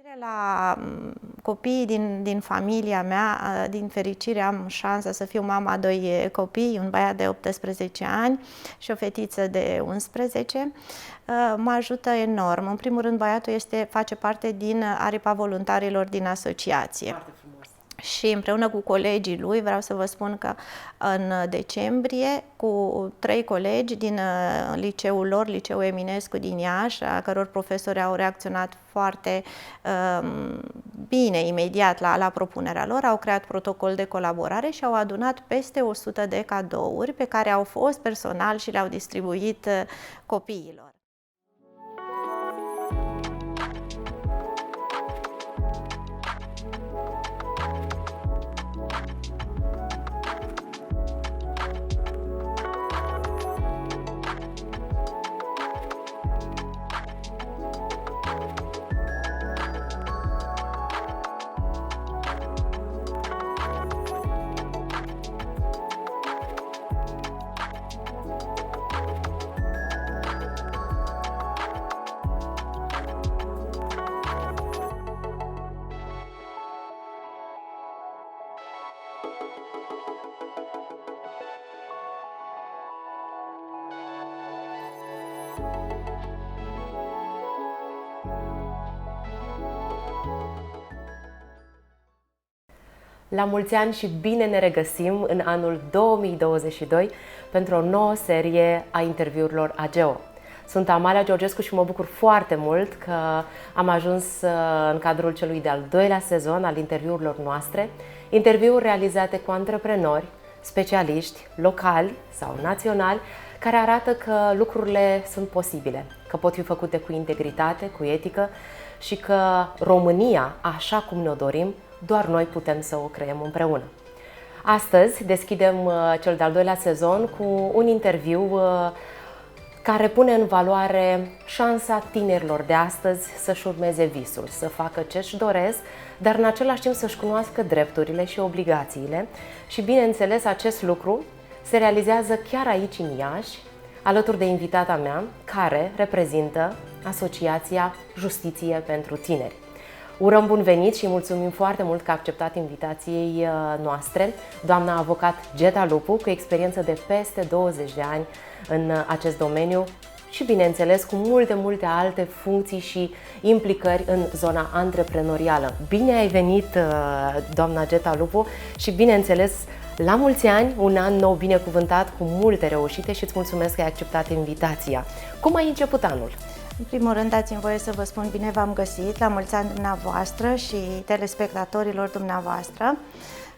La copiii din familia mea, din fericire am șansa să fiu mama a doi copii, un băiat de 18 ani și o fetiță de 11. Mă ajută enorm. În primul rând, băiatul face parte din aripa voluntarilor din asociație. Foarte frumos. Și împreună cu colegii lui, vreau să vă spun că în decembrie, cu 3 colegi din liceul lor, Liceul Eminescu din Iași, a căror profesori au reacționat foarte bine, imediat la propunerea lor, au creat protocol de colaborare și au adunat peste 100 de cadouri pe care au fost personal și le-au distribuit copiilor. La mulți ani și bine ne regăsim în anul 2022 pentru o nouă serie a interviurilor AGEO. Sunt Amalia Georgescu și mă bucur foarte mult că am ajuns în cadrul celui de-al doilea sezon al interviurilor noastre, interviuri realizate cu antreprenori, specialiști, locali sau naționali, care arată că lucrurile sunt posibile, că pot fi făcute cu integritate, cu etică și că România, așa cum ne-o dorim, doar noi putem să o creăm împreună. Astăzi deschidem cel de-al doilea sezon cu un interviu care pune în valoare șansa tinerilor de astăzi să-și urmeze visul, să facă ce-și doresc, dar în același timp să-și cunoască drepturile și obligațiile. Și bineînțeles, acest lucru se realizează chiar aici în Iași, alături de invitata mea, care reprezintă Asociația Justiție pentru Tineri. Urăm bun venit și mulțumim foarte mult că a acceptat invitației noastre, doamna avocat Geta Lupu, cu experiență de peste 20 de ani în acest domeniu și, bineînțeles, cu multe alte funcții și implicări în zona antreprenorială. Bine ai venit, doamna Geta Lupu, și, bineînțeles, la mulți ani, un an nou binecuvântat, cu multe reușite și îți mulțumesc că ai acceptat invitația. Cum ai început anul? În primul rând, dați-mi voie să vă spun bine v-am găsit, la mulți ani dumneavoastră și telespectatorilor dumneavoastră.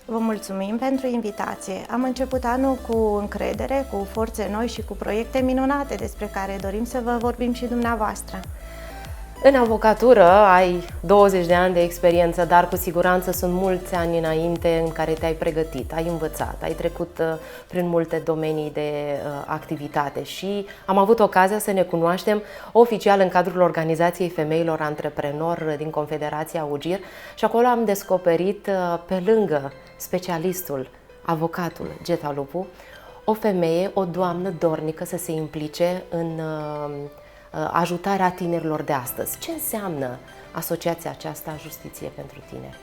Vă mulțumim pentru invitație. Am început anul cu încredere, cu forțe noi și cu proiecte minunate despre care dorim să vă vorbim și dumneavoastră. În avocatură ai 20 de ani de experiență, dar cu siguranță sunt mulți ani înainte în care te-ai pregătit, ai învățat, ai trecut prin multe domenii de activitate și am avut ocazia să ne cunoaștem oficial în cadrul Organizației Femeilor Antreprenori din Confederația UGIR și acolo am descoperit, pe lângă specialistul, avocatul Geta Lupu, o femeie, o doamnă dornică să se implice în ajutarea tinerilor de astăzi. Ce înseamnă asociația aceasta Justiție pentru Tineri?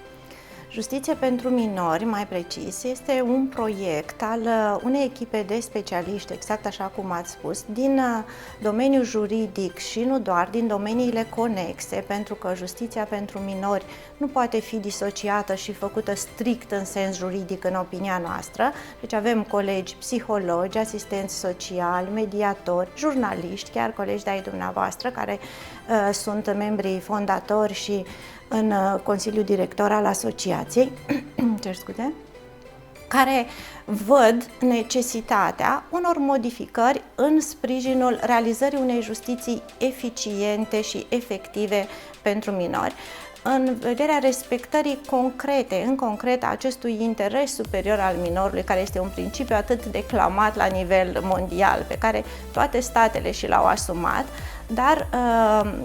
Justiție pentru minori, mai precis, este un proiect al unei echipe de specialiști, exact așa cum ați spus, din domeniul juridic și nu doar, din domeniile conexe, pentru că justiția pentru minori nu poate fi disociată și făcută strict în sens juridic, în opinia noastră. Deci avem colegi psihologi, asistenți sociali, mediatori, jurnaliști, chiar colegi de-ai dumneavoastră, care sunt membrii fondatori și în Consiliul Director al Asociației, care văd necesitatea unor modificări în sprijinul realizării unei justiții eficiente și efective pentru minori, în vederea respectării concrete, în concret, a acestui interes superior al minorului, care este un principiu atât declamat la nivel mondial, pe care toate statele și l-au asumat, dar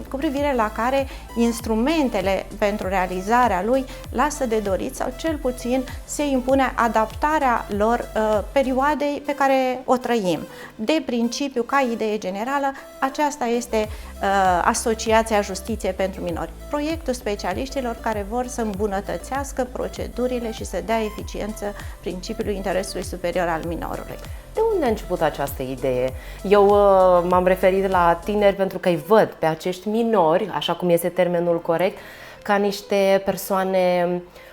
cu privire la care instrumentele pentru realizarea lui lasă de dorit sau cel puțin se impune adaptarea lor perioadei pe care o trăim. De principiu, ca idee generală, aceasta este Asociația Justiție pentru Minori, proiectul specialiștilor care vor să îmbunătățească procedurile și să dea eficiență principiului interesului superior al minorului. De unde a început această idee? Eu m-am referit la tineri pentru că îi văd pe acești minori, așa cum este termenul corect, ca niște persoane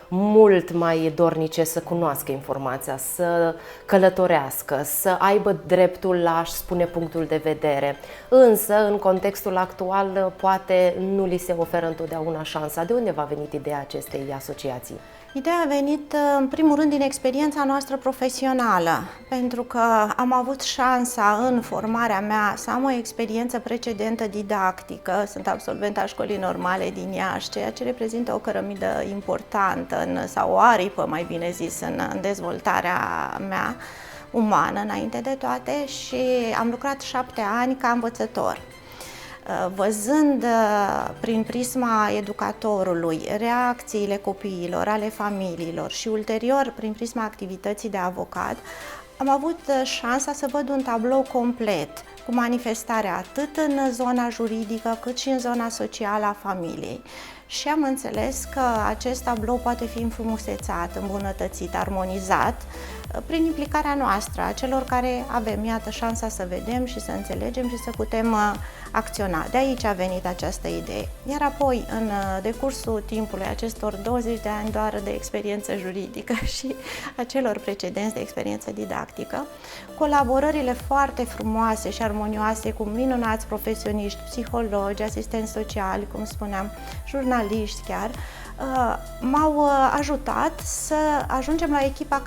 mult mai dornice să cunoască informația, să călătorească, să aibă dreptul la a-și spune punctul de vedere. Însă, în contextul actual, poate nu li se oferă întotdeauna șansa. De unde v-a venit ideea acestei asociații? Ideea a venit, în primul rând, din experiența noastră profesională, pentru că am avut șansa în formarea mea să am o experiență precedentă didactică. Sunt absolventa Școlii Normale din Iași, ceea ce reprezintă o cărămidă importantă, sau o aripă, mai bine zis, în dezvoltarea mea umană, înainte de toate, și am lucrat 7 ani ca învățător. Văzând prin prisma educatorului reacțiile copiilor, ale familiilor și ulterior prin prisma activității de avocat, am avut șansa să văd un tablou complet cu manifestarea atât în zona juridică cât și în zona socială a familiei. Și am înțeles că acest tablou poate fi înfrumusețat, îmbunătățit, armonizat prin implicarea noastră, a celor care avem, iată, șansa să vedem și să înțelegem și să putem acționa. De aici a venit această idee. Iar apoi, în decursul timpului, acestor 20 de ani doar de experiență juridică și a celor precedenți de experiență didactică, colaborările foarte frumoase și armonioase cu minunați profesioniști, psihologi, asistenți sociali, cum spuneam, jurnaliști chiar, m-au ajutat să ajungem la echipa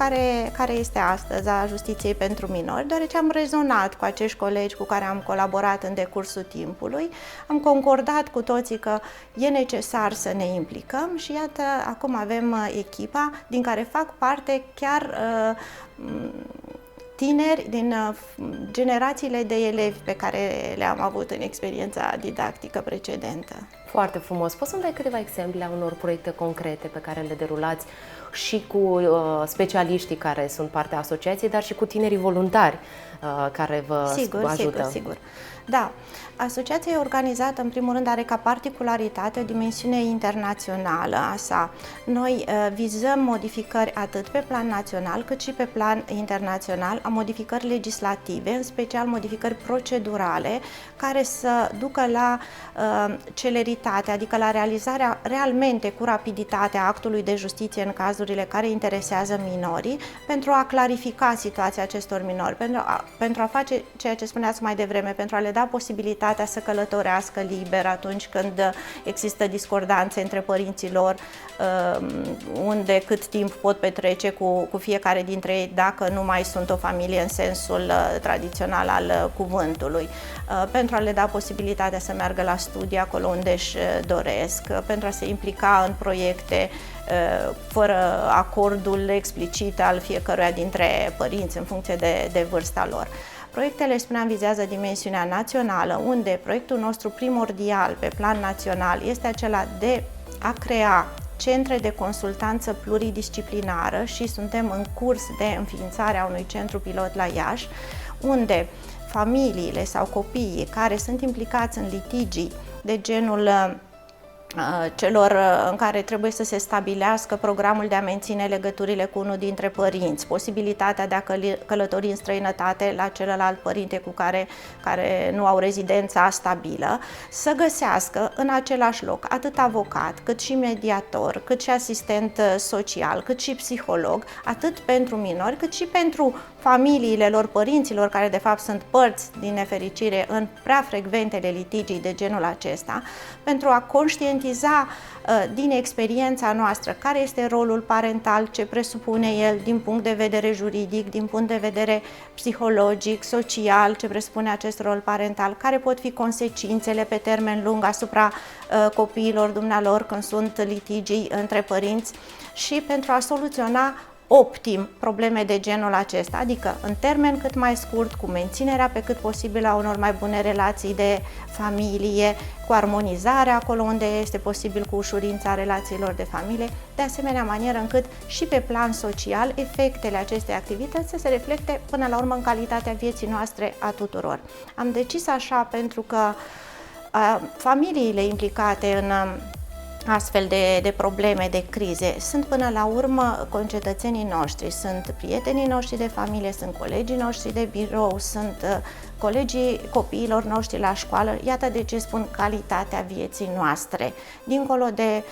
care este astăzi a Justiției pentru Minori, deoarece am rezonat cu acești colegi cu care am colaborat în decursul timpului, am concordat cu toții că e necesar să ne implicăm și iată, acum avem echipa din care fac parte chiar tineri din generațiile de elevi pe care le-am avut în experiența didactică precedentă. Foarte frumos. Poți să-mi dai câteva exemple a unor proiecte concrete pe care le derulați și cu specialiștii care sunt partea asociației, dar și cu tinerii voluntari care vă ajută? Sigur. Da. Asociația e organizată, în primul rând, are ca particularitate o dimensiune internațională a sa. Noi vizăm modificări atât pe plan național cât și pe plan internațional, a modificări legislative, în special modificări procedurale, care să ducă la celeritate, adică la realizarea realmente cu rapiditate a actului de justiție în cazurile care interesează minorii, pentru a clarifica situația acestor minori, pentru a face ceea ce spuneați mai devreme, pentru a le da posibilitatea să călătorească liber atunci când există discordanțe între părinții lor, unde cât timp pot petrece cu fiecare dintre ei dacă nu mai sunt o familie în sensul tradițional al cuvântului, pentru a le da posibilitatea să meargă la studii acolo unde își doresc, pentru a se implica în proiecte fără acordul explicit al fiecăruia dintre părinți în funcție de vârsta lor. Proiectele, spuneam, vizează dimensiunea națională, unde proiectul nostru primordial pe plan național este acela de a crea centre de consultanță pluridisciplinară și suntem în curs de înființarea unui centru pilot la Iași, unde familiile sau copiii care sunt implicați în litigii de genul celor în care trebuie să se stabilească programul de a menține legăturile cu unul dintre părinți, posibilitatea de a călători în străinătate la celălalt părinte cu care nu au rezidența stabilă, să găsească în același loc atât avocat, cât și mediator, cât și asistent social, cât și psiholog, atât pentru minori, cât și pentru familiile lor, părinților, care de fapt sunt părți, din nefericire, în prea frecventele litigii de genul acesta, pentru a conștientiza din experiența noastră care este rolul parental, ce presupune el din punct de vedere juridic, din punct de vedere psihologic, social, ce presupune acest rol parental, care pot fi consecințele pe termen lung asupra copiilor dumnealor când sunt litigii între părinți, și pentru a soluționa optim probleme de genul acesta, adică în termen cât mai scurt, cu menținerea pe cât posibil a unor mai bune relații de familie, cu armonizarea acolo unde este posibil, cu ușurința relațiilor de familie, de asemenea manieră încât și pe plan social efectele acestei activități să se reflecte până la urmă în calitatea vieții noastre a tuturor. Am decis așa pentru că familiile implicate în astfel de probleme, de crize, sunt până la urmă concetățenii noștri, sunt prietenii noștri de familie, sunt colegii noștri de birou, sunt colegii copiilor noștri la școală. Iată de ce spun calitatea vieții noastre. Dincolo de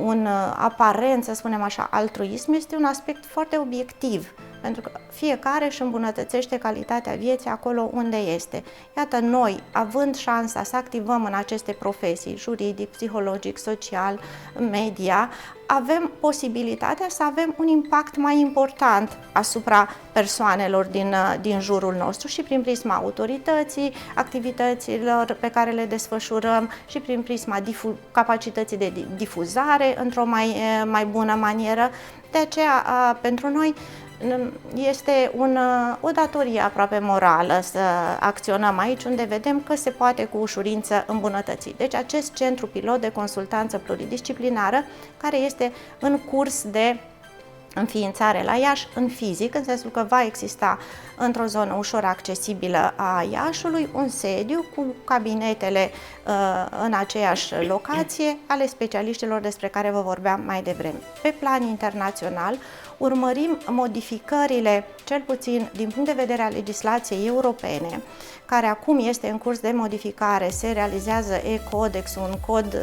un aparent, să spunem așa, altruism, este un aspect foarte obiectiv, pentru că fiecare își îmbunătățește calitatea vieții acolo unde este. Iată, noi, având șansa să activăm în aceste profesii, juridic, psihologic, social, media, avem posibilitatea să avem un impact mai important asupra persoanelor din jurul nostru și prin prisma autorității, activităților pe care le desfășurăm și prin prisma capacității de difuzare într-o mai bună manieră. De aceea, pentru noi, este o datorie aproape morală să acționăm aici, unde vedem că se poate cu ușurință îmbunătăți. Deci acest centru pilot de consultanță pluridisciplinară, care este în curs de înființare la Iași, în fizic, în sensul că va exista într-o zonă ușor accesibilă a Iașului un sediu cu cabinetele în aceeași locație ale specialiștilor despre care vă vorbeam mai devreme. Pe plan internațional, urmărim modificările, cel puțin din punct de vedere a legislației europene, care acum este în curs de modificare. Se realizează e-Codex, un cod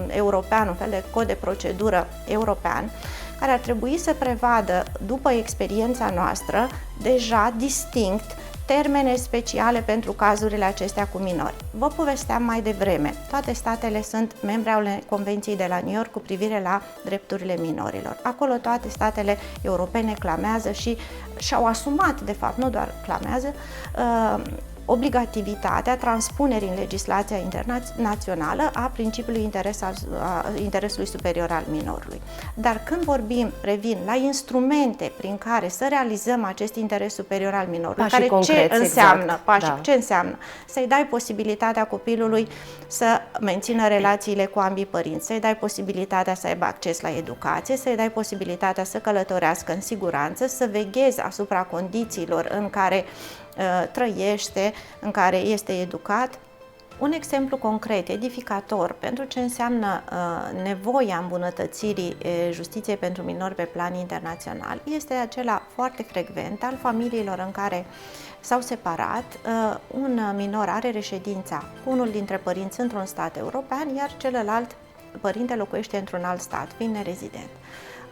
european, un fel de cod de procedură european, care ar trebui să prevadă, după experiența noastră, deja distinct termene speciale pentru cazurile acestea cu minori. Vă povesteam mai devreme, toate statele sunt membre ale Convenției de la New York cu privire la drepturile minorilor. Acolo toate statele europene clamează și și-au asumat, de fapt, nu doar clamează, obligativitatea transpunerii în legislația internațională a principiului interesului superior al minorului. Dar când vorbim, revin, la instrumente prin care să realizăm acest interes superior al minorului, pașii concreți, ce înseamnă? Să-i dai posibilitatea copilului să mențină relațiile cu ambii părinți, să-i dai posibilitatea să aibă acces la educație, să-i dai posibilitatea să călătorească în siguranță, să veghezi asupra condițiilor în care trăiește, în care este educat. Un exemplu concret, edificator, pentru ce înseamnă nevoia îmbunătățirii justiției pentru minori pe plan internațional, este acela foarte frecvent al familiilor în care s-au separat, un minor are reședința cu unul dintre părinți într-un stat european, iar celălalt părinte locuiește într-un alt stat, fiind nerezident.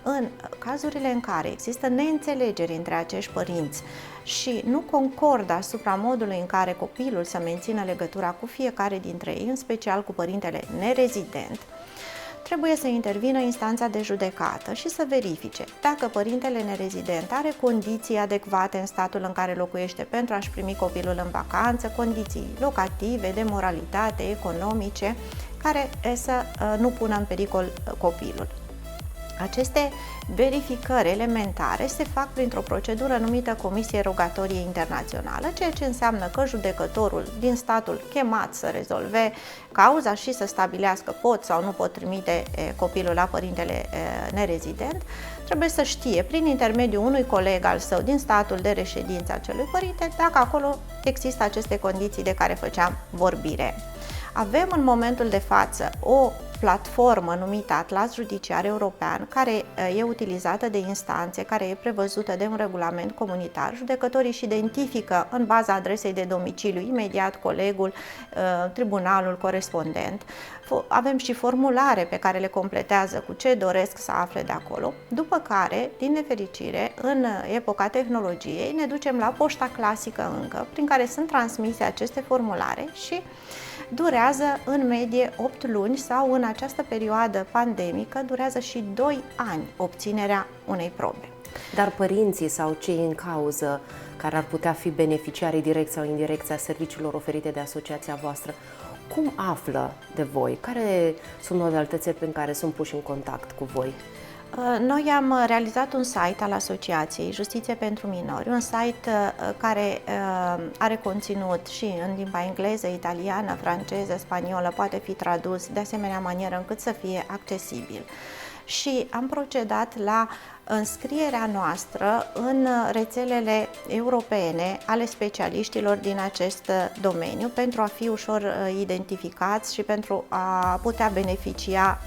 În cazurile în care există neînțelegeri între acești părinți și nu concordă asupra modului în care copilul să mențină legătura cu fiecare dintre ei, în special cu părintele nerezident, trebuie să intervină instanța de judecată și să verifice dacă părintele nerezident are condiții adecvate în statul în care locuiește pentru a-și primi copilul în vacanță, condiții locative, de moralitate, economice, care să nu pună în pericol copilul. Aceste verificări elementare se fac printr-o procedură numită Comisie Rogatorie Internațională, ceea ce înseamnă că judecătorul din statul chemat să rezolve cauza și să stabilească pot sau nu pot trimite copilul la părintele nerezident, trebuie să știe prin intermediul unui coleg al său din statul de reședință a celui părinte dacă acolo există aceste condiții de care făceam vorbire. Avem în momentul de față o platformă numită Atlas Judiciar European, care e utilizată de instanțe, care e prevăzută de un regulament comunitar. Judecătorii își identifică în baza adresei de domiciliu imediat colegul, tribunalul corespondent. Avem și formulare pe care le completează cu ce doresc să afle de acolo, după care, din nefericire, în epoca tehnologiei, ne ducem la poșta clasică încă, prin care sunt transmise aceste formulare și durează în medie 8 luni sau în această perioadă pandemică durează și 2 ani obținerea unei probe. Dar părinții sau cei în cauză care ar putea fi beneficiarii direct sau indirect a serviciilor oferite de asociația voastră, cum află de voi? Care sunt modalitățile prin care sunt puși în contact cu voi? Noi am realizat un site al Asociației Justiție pentru Minori, un site care are conținut și în limba engleză, italiană, franceză, spaniolă, poate fi tradus de asemenea manieră încât să fie accesibil. Și am procedat la înscrierea noastră în rețelele europene ale specialiștilor din acest domeniu pentru a fi ușor identificați și pentru a putea beneficia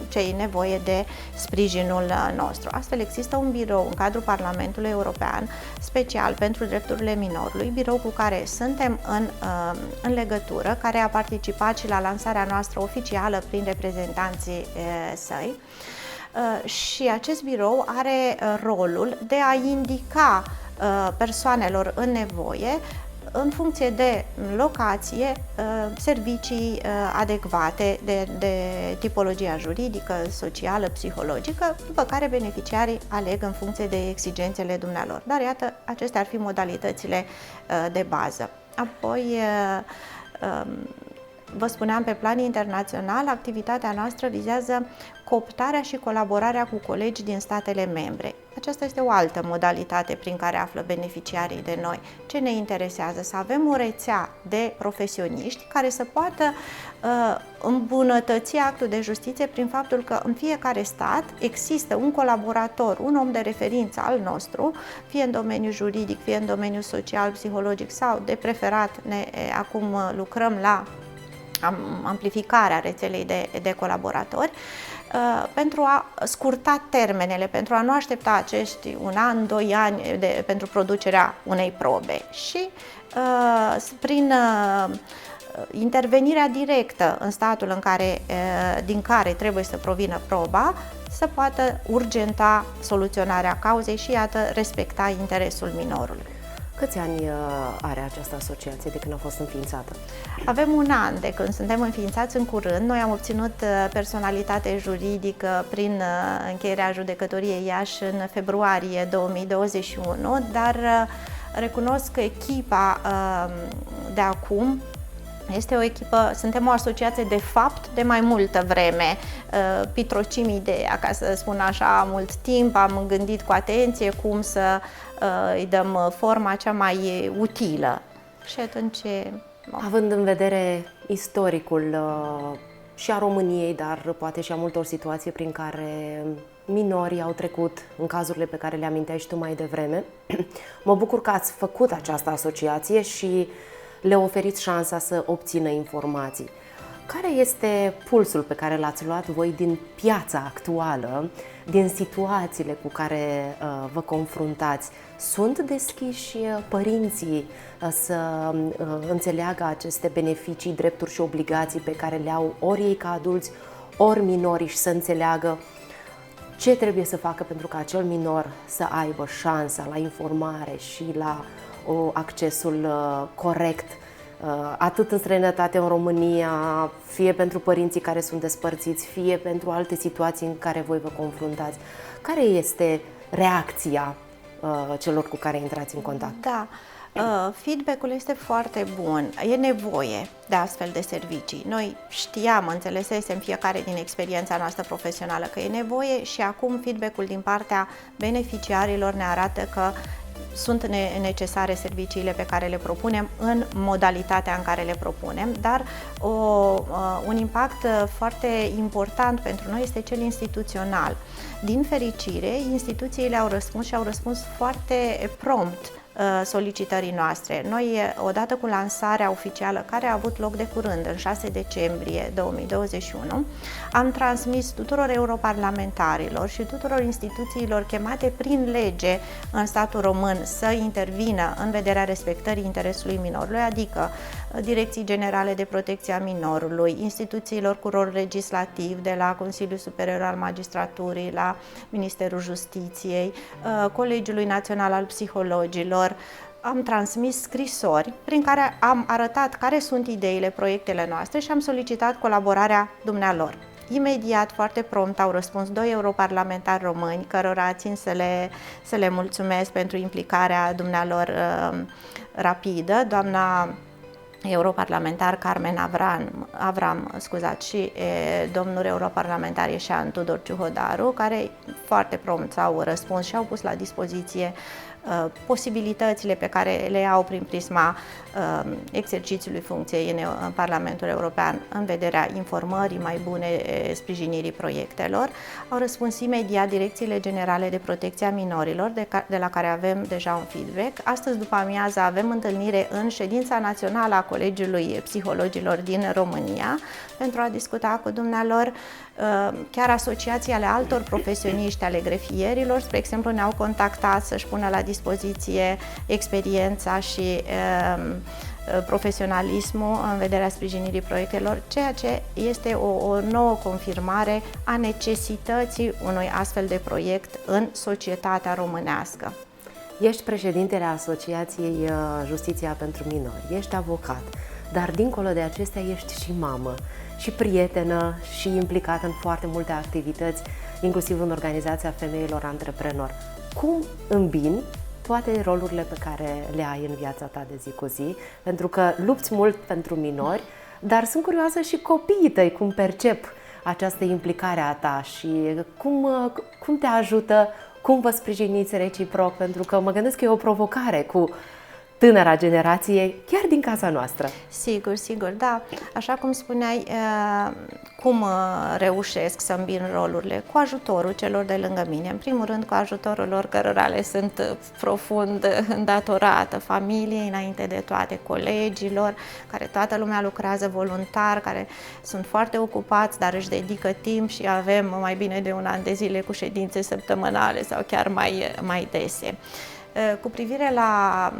ce e nevoie de sprijinul nostru. Astfel există un birou în cadrul Parlamentului European special pentru drepturile minorului, birou cu care suntem în legătură, care a participat și la lansarea noastră oficială prin reprezentanții săi. Și acest birou are rolul de a indica persoanelor în nevoie, în funcție de locație, servicii adecvate de tipologia juridică, socială, psihologică, după care beneficiarii aleg în funcție de exigențele dumnealor. Dar iată, acestea ar fi modalitățile de bază. Apoi, vă spuneam, pe plan internațional, activitatea noastră vizează cooptarea și colaborarea cu colegi din statele membre. Aceasta este o altă modalitate prin care află beneficiarii de noi. Ce ne interesează? Să avem o rețea de profesioniști care să poată îmbunătăți actul de justiție prin faptul că în fiecare stat există un colaborator, un om de referință al nostru, fie în domeniul juridic, fie în domeniul social, psihologic sau, de preferat, acum lucrăm la amplificarea rețelei de colaboratori, pentru a scurta termenele, pentru a nu aștepta acești 1 an, 2 ani pentru producerea unei probe și prin intervenirea directă în statul din care trebuie să provină proba, să poată urgenta soluționarea cauzei și, iată, respecta interesul minorului. Câți ani are această asociație de când a fost înființată? Avem 1 an de când suntem înființați, în curând. Noi am obținut personalitate juridică prin încheierea judecătoriei Iași în februarie 2021, dar recunosc că echipa de acum este o echipă, suntem o asociație de fapt de mai multă vreme. Pitrocim ideea, ca să spun așa, mult timp, am gândit cu atenție cum să îi dăm forma cea mai utilă. Și atunci... Având în vedere istoricul și a României, dar poate și a multor situații prin care minorii au trecut în cazurile pe care le aminteai și tu mai devreme, mă bucur că ați făcut această asociație și le oferiți șansa să obțină informații. Care este pulsul pe care l-ați luat voi din piața actuală, din situațiile cu care vă confruntați? Sunt deschiși părinții să înțeleagă aceste beneficii, drepturi și obligații pe care le au ori ei ca adulți, ori minorii, și să înțeleagă ce trebuie să facă pentru ca acel minor să aibă șansa la informare și la accesul corect, atât în străinătate, în România, fie pentru părinții care sunt despărțiți, fie pentru alte situații în care voi vă confruntați. Care este reacția celor cu care intrați în contact? Da, feedback-ul este foarte bun. E nevoie de astfel de servicii. Noi știam, înțelesesem fiecare din experiența noastră profesională că e nevoie și acum feedback-ul din partea beneficiarilor ne arată că sunt necesare serviciile pe care le propunem în modalitatea în care le propunem, dar un impact foarte important pentru noi este cel instituțional. Din fericire, instituțiile au răspuns și au răspuns foarte prompt solicitării noastre. Noi, odată cu lansarea oficială care a avut loc de curând, în 6 decembrie 2021, am transmis tuturor europarlamentarilor și tuturor instituțiilor chemate prin lege în statul român să intervină în vederea respectării interesului minorului, adică Direcții Generale de Protecție a Minorului, instituțiilor cu rol legislativ, de la Consiliul Superior al Magistraturii, la Ministerul Justiției, Colegiului Național al Psihologilor. Am transmis scrisori prin care am arătat care sunt ideile, proiectele noastre și am solicitat colaborarea dumnealor. Imediat, foarte prompt, au răspuns 2 europarlamentari români, cărora țin să le mulțumesc pentru implicarea dumnealor rapidă, doamna europarlamentar Carmen Avram, și domnul europarlamentar Ieșean Tudor Ciuhodaru, care foarte prompt s-au răspuns și au pus la dispoziție posibilitățile pe care le au prin prisma exercițiului funcției în Parlamentul European în vederea informării mai bune, sprijinirii proiectelor. Au răspuns imediat direcțiile generale de protecție a minorilor, de la care avem deja un feedback. Astăzi după amiază avem întâlnire în ședința națională a Colegiului Psihologilor din România pentru a discuta cu dumnealor. Chiar asociații ale altor profesioniști ale grefierilor, spre exemplu, ne-au contactat să-și pună la dispoziție experiența și profesionalismul în vederea sprijinirii proiectelor, ceea ce este o nouă confirmare a necesității unui astfel de proiect în societatea românească. Ești președintele Asociației Justiția pentru Minori, ești avocat, dar dincolo de acestea ești și mamă, și prietenă, și implicată în foarte multe activități, inclusiv în Organizația Femeilor Antreprenori. Cum îmbini toate rolurile pe care le ai în viața ta de zi cu zi? Pentru că lupți mult pentru minori, dar sunt curioasă și copiii tăi cum percep această implicare a ta și cum te ajută, cum vă sprijiniți reciproc, pentru că mă gândesc că e o provocare cu tânăra generație, chiar din casa noastră. Sigur, da. Așa cum spuneai, cum reușesc să îmbin rolurile? Cu ajutorul celor de lângă mine. În primul rând, cu ajutorul lor cărora le sunt profund îndatorată, familiei, înainte de toate, colegilor, care toată lumea lucrează voluntar, care sunt foarte ocupați, dar își dedică timp și avem mai bine de un an de zile cu ședințe săptămânale sau chiar mai dese. Cu privire la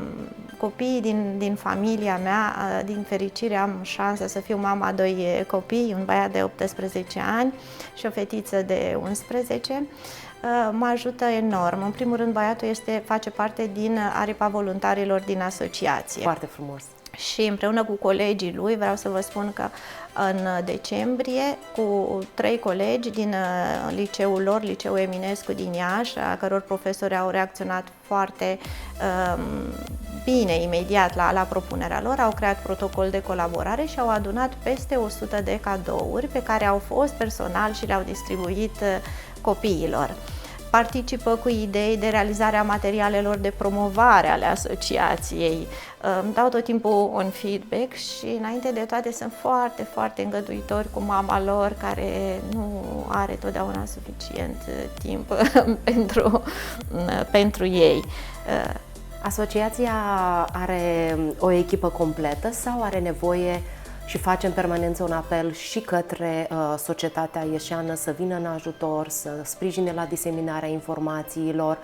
copiii din familia mea, din fericire am șansa să fiu mama a 2 copii, un băiat de 18 ani și o fetiță de 11. Mă ajută enorm. În primul rând, băiatul face parte din aripa voluntarilor din asociație. Foarte frumos. Și împreună cu colegii lui, vreau să vă spun că în decembrie, cu 3 colegi din liceul lor, Liceul Eminescu din Iași, a căror profesori au reacționat foarte bine, imediat la propunerea lor, au creat protocol de colaborare și au adunat peste 100 de cadouri pe care au fost personal și le-au distribuit copiilor. Participă cu idei de realizarea materialelor de promovare ale asociației. Îmi dau tot timpul un feedback și înainte de toate sunt foarte îngăduitori cu mama lor, care nu are totdeauna suficient timp pentru ei. Asociația are o echipă completă sau are nevoie și face în permanență un apel și către societatea ieșeană să vină în ajutor, să sprijine la diseminarea informațiilor?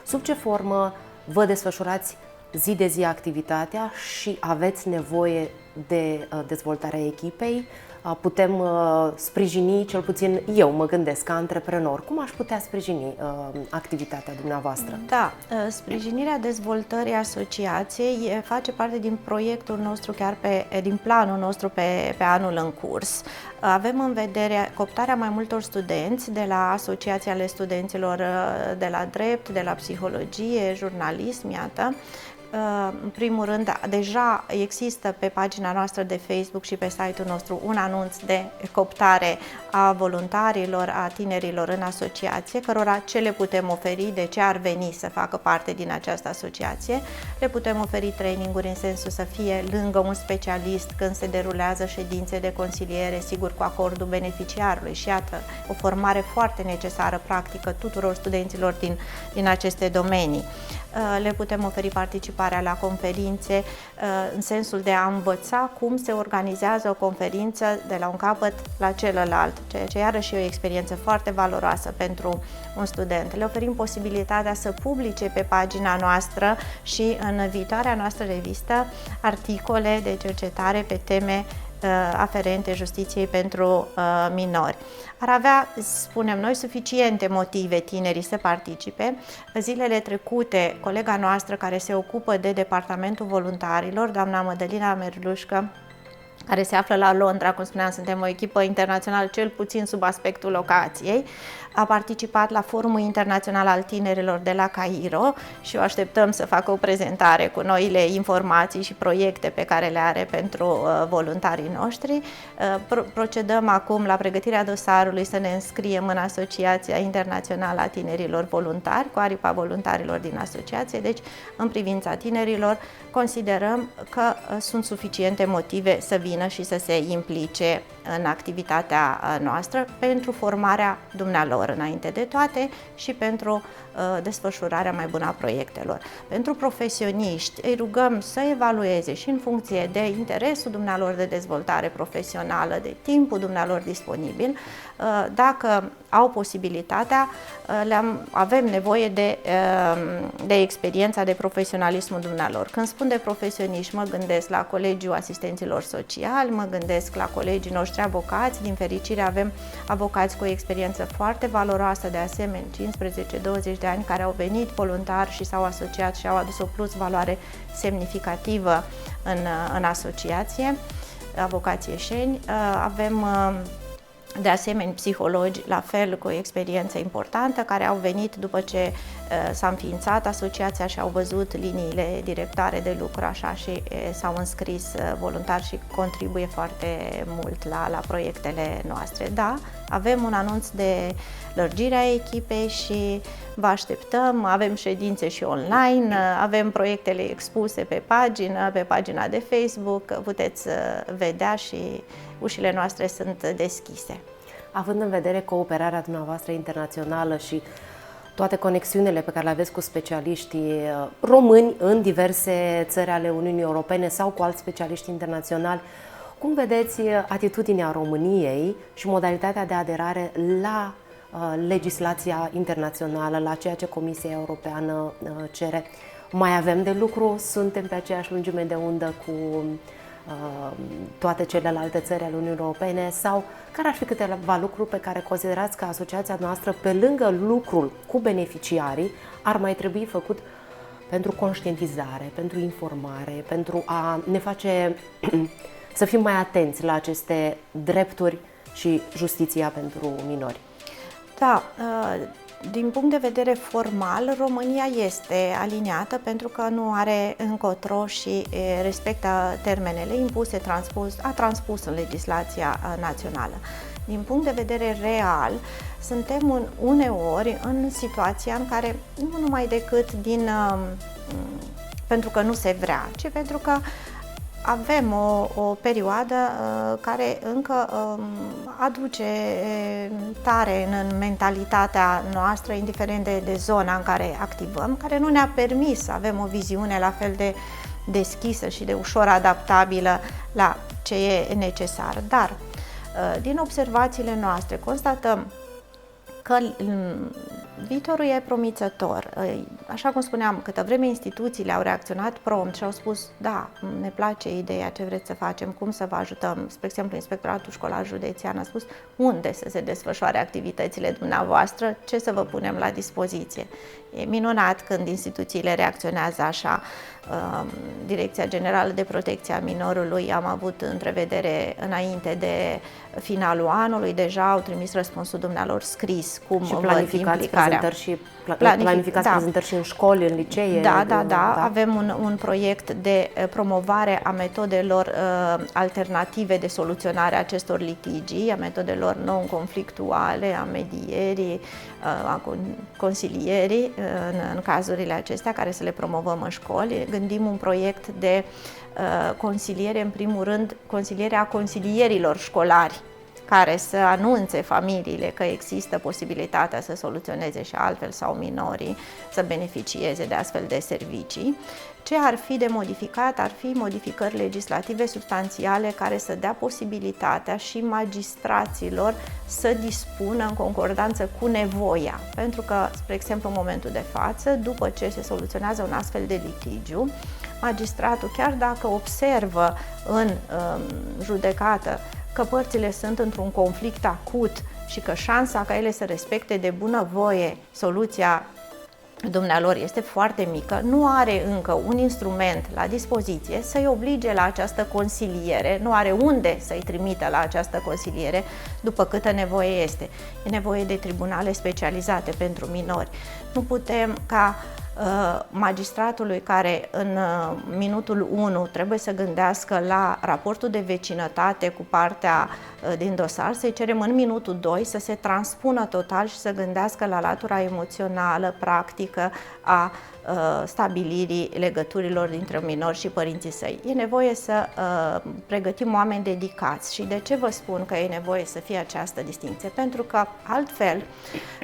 Sub ce formă vă desfășurați zi de zi activitatea și aveți nevoie de dezvoltarea echipei? Putem sprijini, cel puțin eu mă gândesc ca antreprenor, cum aș putea sprijini activitatea dumneavoastră? Da, sprijinirea dezvoltării asociației face parte din proiectul nostru, chiar din planul nostru pe anul în curs. Avem în vedere cooptarea mai multor studenți de la Asociația ale Studenților de la Drept, de la Psihologie, Jurnalism, iată. În primul rând, deja există pe pagina noastră de Facebook și pe site-ul nostru un anunț de cooptare a voluntarilor, a tinerilor în asociație, cărora ce le putem oferi, de ce ar veni să facă parte din această asociație. Le putem oferi traininguri în sensul să fie lângă un specialist când se derulează ședințe de consiliere, sigur cu acordul beneficiarului, și iată, o formare foarte necesară, practică, tuturor studenților din aceste domenii. Le putem oferi participarea la conferințe în sensul de a învăța cum se organizează o conferință de la un capăt la celălalt, ceea ce iarăși e o experiență foarte valoroasă pentru un student. Le oferim posibilitatea să publice pe pagina noastră și în viitoarea noastră revistă articole de cercetare pe teme aferente justiției pentru minori. Ar avea, spunem noi, suficiente motive tinerii să participe. Zilele trecute, colega noastră care se ocupă de Departamentul Voluntarilor, doamna Mădălina Merlușcă, care se află la Londra, cum spuneam, suntem o echipă internațională, cel puțin sub aspectul locației. A participat la Forumul Internațional al Tinerilor de la Cairo și o așteptăm să facă o prezentare cu noile informații și proiecte pe care le are pentru voluntarii noștri. Procedăm acum la pregătirea dosarului să ne înscriem în Asociația Internațională a Tinerilor Voluntari, cu aripa voluntarilor din asociație. Deci, în privința tinerilor, considerăm că sunt suficiente motive să vină și să se implice în activitatea noastră pentru formarea dumnealor înainte de toate și pentru desfășurarea mai bună a proiectelor. Pentru profesioniști îi rugăm să evalueze și în funcție de interesul dumnealor de dezvoltare profesională, de timpul dumnealor disponibil, dacă au posibilitatea, avem nevoie de experiența, de profesionalismul dumnealor. Când spun de profesioniști, mă gândesc la Colegiul Asistenților Sociali, mă gândesc la colegii noștri avocați. Din fericire avem avocați cu o experiență foarte valoroasă, de asemenea 15-20 de ani, care au venit voluntar și s-au asociat și au adus o plus valoare semnificativă în asociație, avocații ieșeni. Avem de asemenea psihologi, la fel, cu o experiență importantă, care au venit după ce s-a înființat asociația și au văzut liniile directoare de lucru așa și s-au înscris voluntari și contribuie foarte mult la proiectele noastre. Da, avem un anunț de lărgire a echipei și vă așteptăm, avem ședințe și online, avem proiectele expuse pe pagina de Facebook, puteți vedea și ușile noastre sunt deschise. Având în vedere cooperarea dumneavoastră internațională și toate conexiunile pe care le aveți cu specialiștii români în diverse țări ale Uniunii Europene sau cu alți specialiști internaționali, cum vedeți atitudinea României și modalitatea de aderare la legislația internațională, la ceea ce Comisia Europeană cere? Mai avem de lucru? Suntem pe aceeași lungime de undă cu toate celelalte țări ale Uniunii Europene, sau care ar fi câteva lucruri pe care considerați că asociația noastră, pe lângă lucrul cu beneficiarii, ar mai trebui făcut pentru conștientizare, pentru informare, pentru a ne face să fim mai atenți la aceste drepturi și justiția pentru minori? Da, din punct de vedere formal, România este aliniată pentru că nu are încotro și respectă termenele impuse, a transpus în legislația națională. Din punct de vedere real, suntem uneori în situația în care nu numai decât pentru că nu se vrea, ci pentru că avem o perioadă care încă aduce tare în mentalitatea noastră, indiferent de zona în care activăm, care nu ne-a permis să avem o viziune la fel de deschisă și de ușor adaptabilă la ce e necesar. Dar, din observațiile noastre, constatăm că viitorul e promițător. Așa cum spuneam, câtă vreme instituțiile au reacționat prompt și au spus, da, ne place ideea, ce vreți să facem, cum să vă ajutăm. Spre exemplu, Inspectoratul Școlar Județean a spus unde să se desfășoare activitățile dumneavoastră, ce să vă punem la dispoziție. E minunat când instituțiile reacționează așa. Direcția Generală de Protecție a Minorului am avut întrevedere înainte de finalul anului, deja au trimis răspunsul dumnealor scris, cum și văd implicarea. Planificați prezentări și în școli, în licee? Da. Avem un proiect de promovare a metodelor alternative de soluționare a acestor litigii, a metodelor non-conflictuale, a medierii, a consilierii în cazurile acestea, care să le promovăm în școli. Gândim un proiect de consiliere, în primul rând, consilierea consilierilor școlari, care să anunțe familiile că există posibilitatea să soluționeze și altfel sau minorii să beneficieze de astfel de servicii. Ce ar fi de modificat? Ar fi modificări legislative substanțiale care să dea posibilitatea și magistraților să dispună în concordanță cu nevoia. Pentru că, spre exemplu, în momentul de față, după ce se soluționează un astfel de litigiu, magistratul, chiar dacă observă în judecată că părțile sunt într-un conflict acut și că șansa ca ele să respecte de bunăvoie soluția dumnealor este foarte mică, nu are încă un instrument la dispoziție să-i oblige la această consiliere, nu are unde să-i trimită la această consiliere după câtă nevoie este. E nevoie de tribunale specializate pentru minori. Nu putem ca magistratului care în minutul 1 trebuie să gândească la raportul de vecinătate cu partea din dosar, să-i cerem în minutul 2 să se transpună total și să gândească la latura emoțională, practică a stabilirii legăturilor dintre minori și părinții săi. E nevoie să pregătim oameni dedicați. Și de ce vă spun că e nevoie să fie această distinție? Pentru că altfel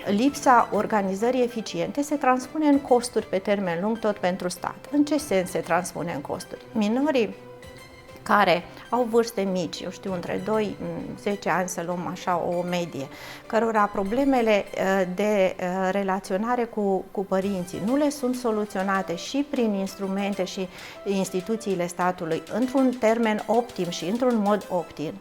lipsa organizării eficiente se transpune în costuri pe termen lung tot pentru stat. În ce sens se transpune în costuri? Minorii care au vârste mici, eu știu, între 2-10 ani, să luăm așa o medie, cărora problemele de relaționare cu părinții nu le sunt soluționate și prin instrumente și instituțiile statului într-un termen optim și într-un mod optim,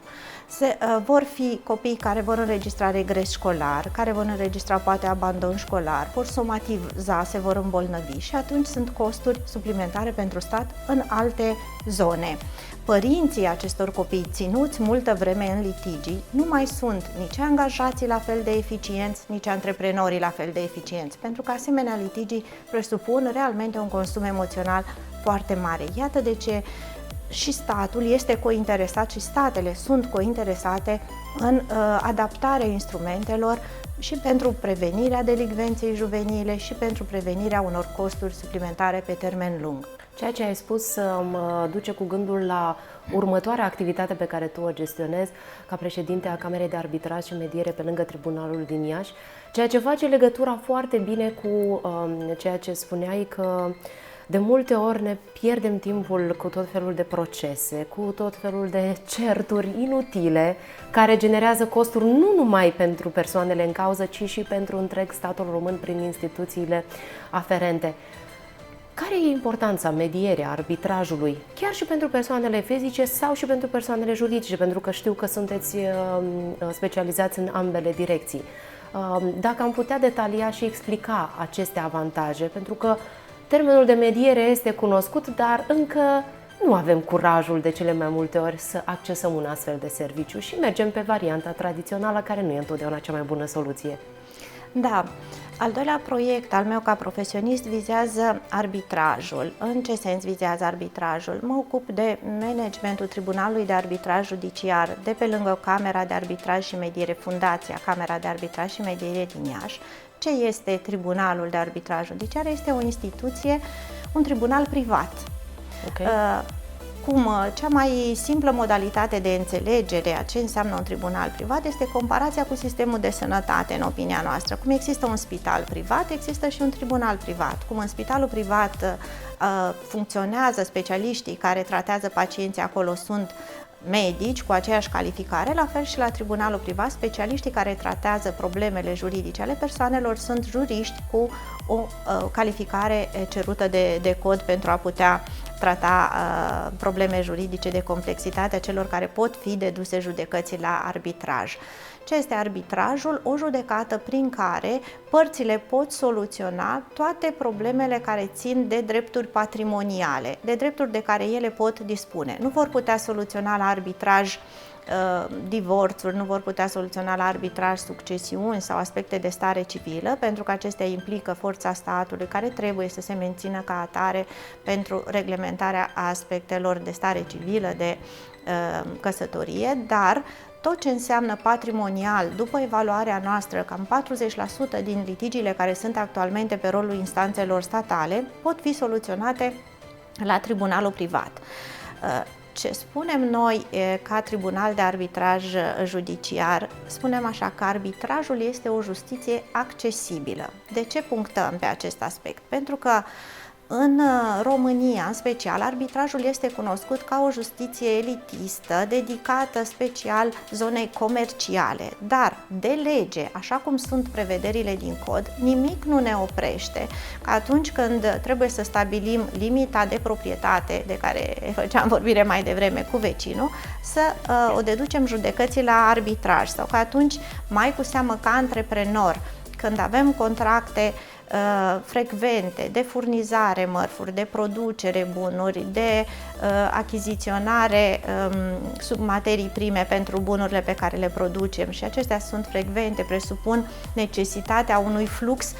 vor fi copii care vor înregistra regres școlar, care vor înregistra poate abandon școlar, vor somatiza, se vor îmbolnăvi și atunci sunt costuri suplimentare pentru stat în alte zone. Părinții acestor copii ținuți multă vreme în litigii nu mai sunt nici angajații la fel de eficienți, nici antreprenorii la fel de eficienți, pentru că asemenea litigii presupun realmente un consum emoțional foarte mare. Iată de ce și statul este cointeresat și statele sunt cointeresate în adaptarea instrumentelor și pentru prevenirea delicvenței juvenile și pentru prevenirea unor costuri suplimentare pe termen lung. Ceea ce ai spus mă duce cu gândul la următoarea activitate pe care tu o gestionezi ca președinte a Camerei de Arbitraj și Mediere pe lângă Tribunalul din Iași, ceea ce face legătura foarte bine cu ceea ce spuneai că de multe ori ne pierdem timpul cu tot felul de procese, cu tot felul de certuri inutile, care generează costuri nu numai pentru persoanele în cauză, ci și pentru întreg statul român prin instituțiile aferente. Care e importanța medierii, arbitrajului, chiar și pentru persoanele fizice sau și pentru persoanele juridice, pentru că știu că sunteți specializați în ambele direcții. Dacă am putea detalia și explica aceste avantaje, pentru că termenul de mediere este cunoscut, dar încă nu avem curajul de cele mai multe ori să accesăm un astfel de serviciu și mergem pe varianta tradițională, care nu e întotdeauna cea mai bună soluție. Da. Al doilea proiect al meu ca profesionist vizează arbitrajul. În ce sens vizează arbitrajul? Mă ocup de managementul Tribunalului de Arbitraj Judiciar de pe lângă Camera de Arbitraj și Mediere, Fundația Camera de Arbitraj și Mediere din Iași. Ce este Tribunalul de Arbitraj Judiciar? Este o instituție, un tribunal privat. Okay. Cea mai simplă modalitate de înțelegere a ce înseamnă un tribunal privat este comparația cu sistemul de sănătate, în opinia noastră. Cum există un spital privat, există și un tribunal privat. Cum în spitalul privat funcționează specialiștii care tratează pacienții acolo sunt medici cu aceeași calificare, la fel și la tribunalul privat, specialiștii care tratează problemele juridice ale persoanelor sunt juriști cu o calificare cerută de cod pentru a putea trata probleme juridice de complexitate a celor care pot fi deduse judecății la arbitraj. Ce este arbitrajul? O judecată prin care părțile pot soluționa toate problemele care țin de drepturi patrimoniale, de drepturi de care ele pot dispune. Nu vor putea soluționa la arbitraj divorțuri, nu vor putea soluționa la arbitraj succesiuni sau aspecte de stare civilă, pentru că acestea implică forța statului care trebuie să se mențină ca atare pentru reglementarea aspectelor de stare civilă, de căsătorie, dar tot ce înseamnă patrimonial, după evaluarea noastră, cam 40% din litigiile care sunt actualmente pe rolul instanțelor statale pot fi soluționate la tribunalul privat. Ce spunem noi ca tribunal de arbitraj judiciar? Spunem așa că arbitrajul este o justiție accesibilă. De ce punctăm pe acest aspect? Pentru că în România, în special, arbitrajul este cunoscut ca o justiție elitistă, dedicată special zonei comerciale, dar de lege, așa cum sunt prevederile din cod, nimic nu ne oprește că atunci când trebuie să stabilim limita de proprietate, de care făceam vorbire mai devreme cu vecinul, să o deducem judecății la arbitraj sau că atunci, mai cu seamă ca antreprenor, când avem contracte frecvente de furnizare mărfuri, de producere bunuri, de achiziționare sub materii prime pentru bunurile pe care le producem și acestea sunt frecvente, presupun necesitatea unui flux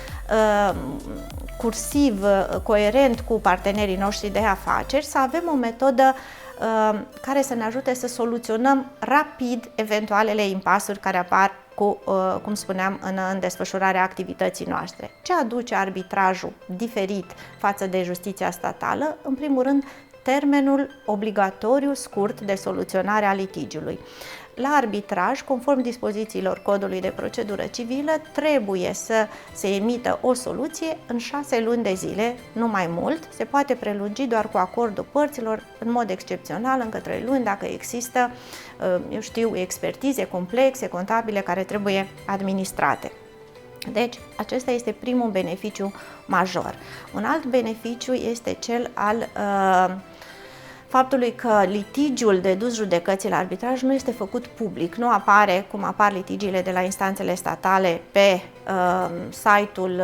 cursiv, coerent cu partenerii noștri de afaceri, să avem o metodă care să ne ajute să soluționăm rapid eventualele impasuri care apar cum spuneam, în desfășurarea activității noastre. Ce aduce arbitrajul diferit față de justiția statală? În primul rând, termenul obligatoriu scurt de soluționare a litigiului. La arbitraj, conform dispozițiilor Codului de Procedură Civilă, trebuie să se emită o soluție în 6 luni de zile, nu mai mult. Se poate prelungi doar cu acordul părților, în mod excepțional, încă 3 luni, dacă există, eu știu, expertize complexe, contabile, care trebuie administrate. Deci, acesta este primul beneficiu major. Un alt beneficiu este cel al faptului că litigiul de dus judecății la arbitraj nu este făcut public, nu apare cum apar litigiile de la instanțele statale pe site-ul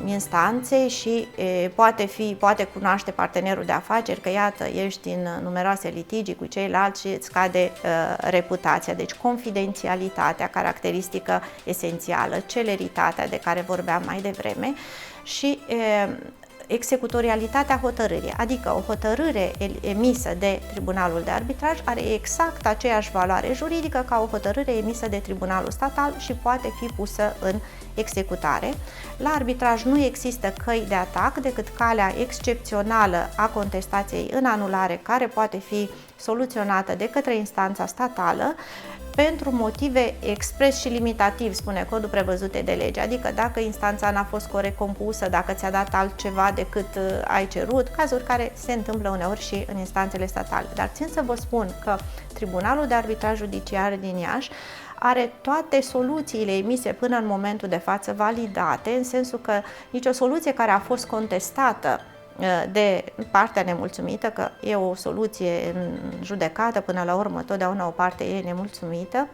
instanței și poate cunoaște partenerul de afaceri că iată, ești în numeroase litigii cu ceilalți și îți scade reputația. Deci confidențialitatea, caracteristică esențială, celeritatea de care vorbeam mai devreme și executorialitatea hotărârii, adică o hotărâre emisă de Tribunalul de Arbitraj are exact aceeași valoare juridică ca o hotărâre emisă de Tribunalul Statal și poate fi pusă în executare. La arbitraj nu există căi de atac decât calea excepțională a contestației în anulare, care poate fi soluționată de către instanța statală pentru motive expres și limitativ, spune codul, prevăzute de lege, adică dacă instanța n-a fost corect compusă, dacă ți-a dat altceva decât ai cerut, cazuri care se întâmplă uneori și în instanțele statale. Dar țin să vă spun că Tribunalul de Arbitraj Judiciar din Iași are toate soluțiile emise până în momentul de față validate, în sensul că nicio soluție care a fost contestată de partea nemulțumită, că e o soluție în judecată, până la urmă totdeauna o parte e nemulțumită,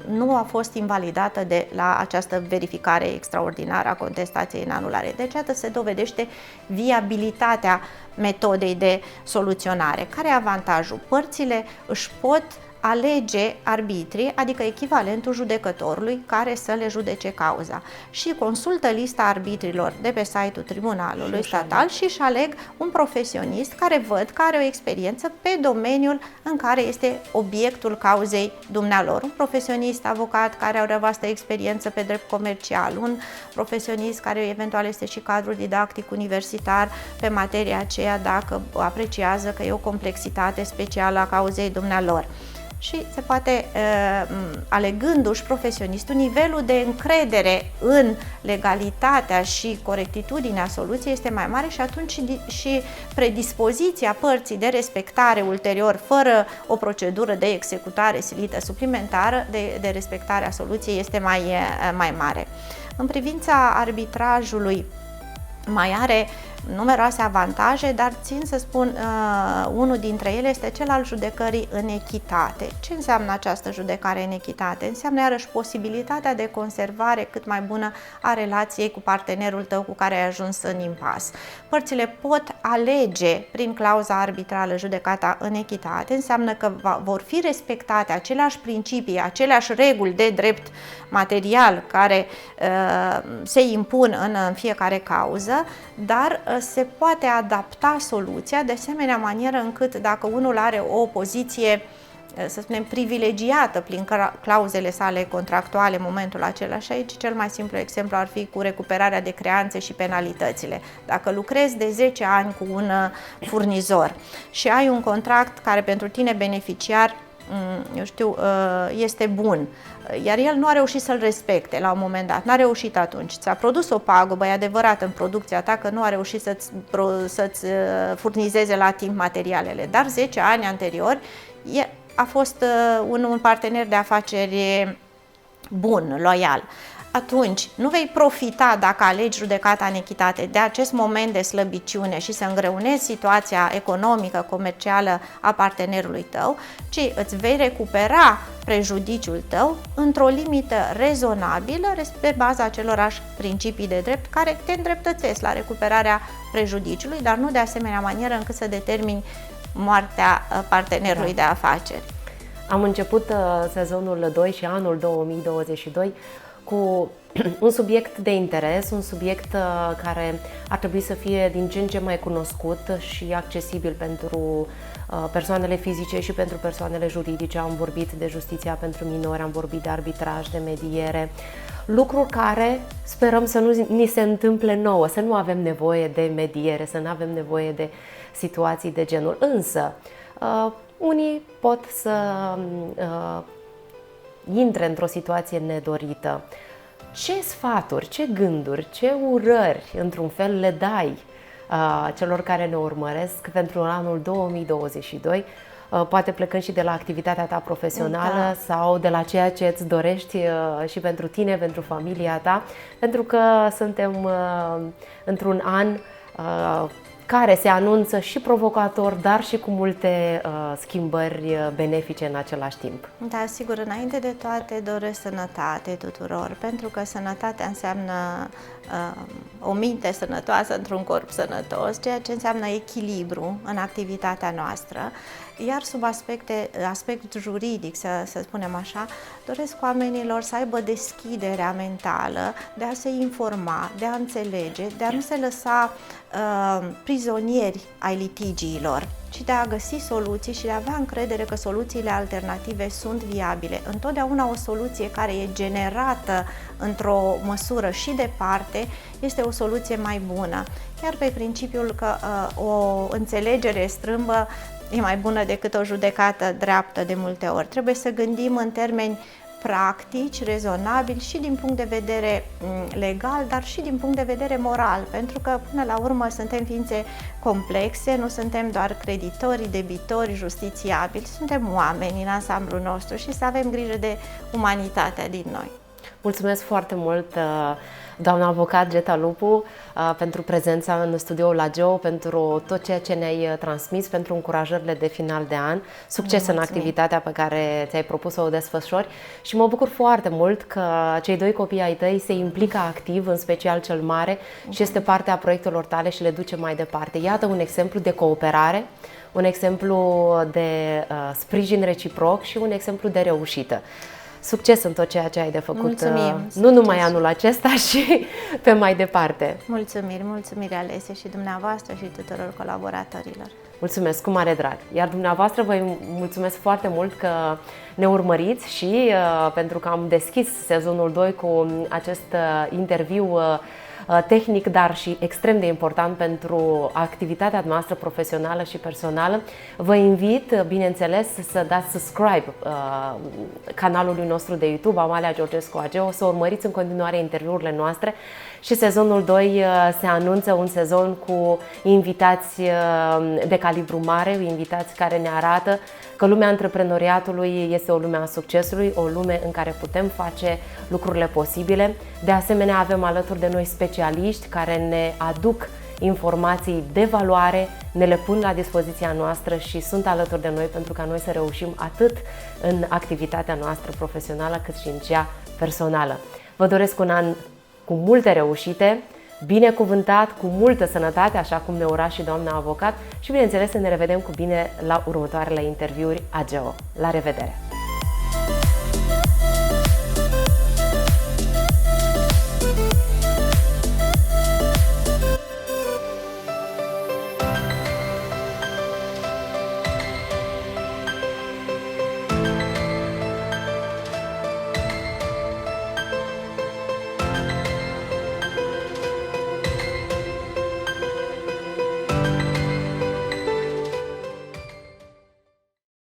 nu a fost invalidată de la această verificare extraordinară a contestației în anulare. Deci, iată, se dovedește viabilitatea metodei de soluționare. Care e avantajul? Părțile își pot alege arbitrii, adică echivalentul judecătorului care să le judece cauza, și consultă lista arbitrilor de pe site-ul Tribunalului Statal și își aleg un profesionist care văd că are o experiență pe domeniul în care este obiectul cauzei dumnealor. Un profesionist avocat care are o vastă experiență pe drept comercial, un profesionist care eventual este și cadru didactic universitar pe materia aceea, dacă apreciază că e o complexitate specială a cauzei dumnealor. Și se poate, alegându-și profesionistul, nivelul de încredere în legalitatea și corectitudinea soluției este mai mare și atunci și predispoziția părții de respectare ulterior, fără o procedură de executare silită suplimentară, de respectarea soluției este mai mare. În privința arbitrajului, mai are numeroase avantaje, dar țin să spun, unul dintre ele este cel al judecării în echitate. Ce înseamnă această judecare în echitate? Înseamnă iarăși posibilitatea de conservare cât mai bună a relației cu partenerul tău cu care ai ajuns în impas. Părțile pot alege prin clauza arbitrală judecata în echitate, înseamnă că vor fi respectate aceleași principii, aceleași reguli de drept material care se impun în fiecare cauză, dar se poate adapta soluția de asemenea manieră încât dacă unul are o poziție, să spunem, privilegiată prin clauzele sale contractuale în momentul acela, și aici cel mai simplu exemplu ar fi cu recuperarea de creanțe și penalitățile. Dacă lucrezi de 10 ani cu un furnizor și ai un contract care pentru tine beneficiar, eu știu, este bun, iar el nu a reușit să-l respecte la un moment dat, n-a reușit atunci, ți-a produs o pagubă, e adevărat, în producția ta, că nu a reușit să-ți furnizeze la timp materialele, dar 10 ani anterior a fost un partener de afaceri bun, loial. atunci nu vei profita, dacă alegi judecata în echitate, de acest moment de slăbiciune și să îngreunezi situația economică, comercială a partenerului tău, ci îți vei recupera prejudiciul tău într-o limită rezonabilă pe baza acelorași principii de drept care te îndreptățesc la recuperarea prejudiciului, dar nu de asemenea manieră încât să determini moartea partenerului de afaceri. Am început sezonul 2 și anul 2022 cu un subiect de interes, un subiect care ar trebui să fie din ce în ce mai cunoscut și accesibil pentru persoanele fizice și pentru persoanele juridice. Am vorbit de justiția pentru minori, am vorbit de arbitraj, de mediere, lucruri care sperăm să nu ni se întâmple nouă, să nu avem nevoie de mediere, să nu avem nevoie de situații de genul. Însă, unii pot să intre într-o situație nedorită. Ce sfaturi, ce gânduri, ce urări, într-un fel, le dai celor care ne urmăresc pentru anul 2022, poate plecând și de la activitatea ta profesională sau de la ceea ce îți dorești și pentru tine, pentru familia ta, pentru că suntem într-un an care se anunță și provocator, dar și cu multe schimbări benefice în același timp. Da, sigur, înainte de toate doresc sănătate tuturor, pentru că sănătatea înseamnă o minte sănătoasă într-un corp sănătos, ceea ce înseamnă echilibru în activitatea noastră. Iar sub aspect juridic, să spunem așa, doresc oamenilor să aibă deschiderea mentală de a se informa, de a înțelege, de a nu se lăsa prizonieri ai litigiilor, ci de a găsi soluții și de a avea încredere că soluțiile alternative sunt viabile. Întotdeauna o soluție care e generată într-o măsură și departe este o soluție mai bună. Chiar pe principiul că o înțelegere strâmbă e mai bună decât o judecată dreaptă de multe ori. Trebuie să gândim în termeni practici, rezonabili și din punct de vedere legal, dar și din punct de vedere moral, pentru că până la urmă suntem ființe complexe, nu suntem doar creditori, debitori, justițiabili, suntem oameni în ansamblul nostru și să avem grijă de umanitatea din noi. Mulțumesc foarte mult, doamna avocat Geta Lupu, pentru prezența în studioul AGEO, pentru tot ceea ce ne-ai transmis, pentru încurajările de final de an. Succes în activitatea pe care ți-ai propus să o desfășori și mă bucur foarte mult că cei doi copii ai tăi se implică activ, în special cel mare, și este parte a proiectelor tale și le duce mai departe. Iată un exemplu de cooperare, un exemplu de sprijin reciproc și un exemplu de reușită. Succes în tot ceea ce ai de făcut, mulțumim, nu numai anul acesta, și pe mai departe. Mulțumiri alese și dumneavoastră și tuturor colaboratorilor. Mulțumesc, cu mare drag. Iar dumneavoastră vă mulțumesc foarte mult că ne urmăriți și pentru că am deschis sezonul 2 cu acest interviu tehnic, dar și extrem de important pentru activitatea noastră profesională și personală. Vă invit, bineînțeles, să dați subscribe canalului nostru de YouTube, Amalia Georgescu AGEO, să urmăriți în continuare interviurile noastre și sezonul 2 se anunță un sezon cu invitați de calibru mare, invitați care ne arată că lumea antreprenoriatului este o lume a succesului, o lume în care putem face lucrurile posibile. De asemenea, avem alături de noi specialiști care ne aduc informații de valoare, ne le pun la dispoziția noastră și sunt alături de noi pentru ca noi să reușim atât în activitatea noastră profesională cât și în cea personală. Vă doresc un an cu multe reușite, binecuvântat, cu multă sănătate, așa cum ne ura și doamna avocat, și bineînțeles să ne revedem cu bine la următoarele interviuri AGEO. La revedere!